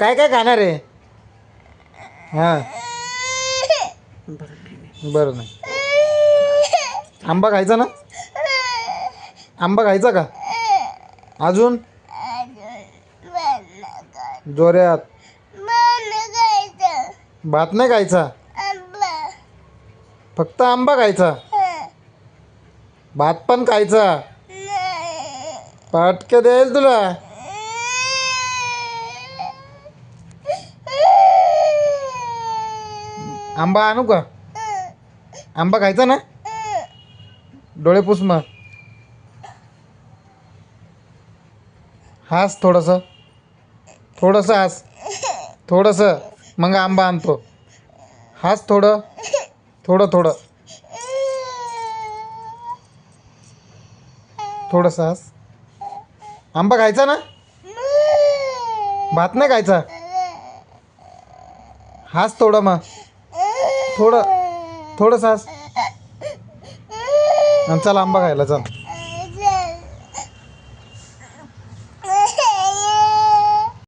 काय काय खाणार आहे? हां बरं नाही. आंबा खायचा ना? आंबा खायचा का? अजून जोऱ्यात. भात नाही खायचा, फक्त आंबा खायचा. भात पण खायचा. पाटके देईल तुला. आंबा आणू का? आंबा खायचा ना? डोळे पुस मग. हास थोडंसं, थोडंसं हास, थोडंसं. मग आंबा आणतो. हास थोडं, थोडं थोडं, थोडंसं हास. आंबा खायचा ना? भात नाही खायचा. हास थोडं मग, थोडं थोडंसं हास. आणि चल आंबा खायला चल.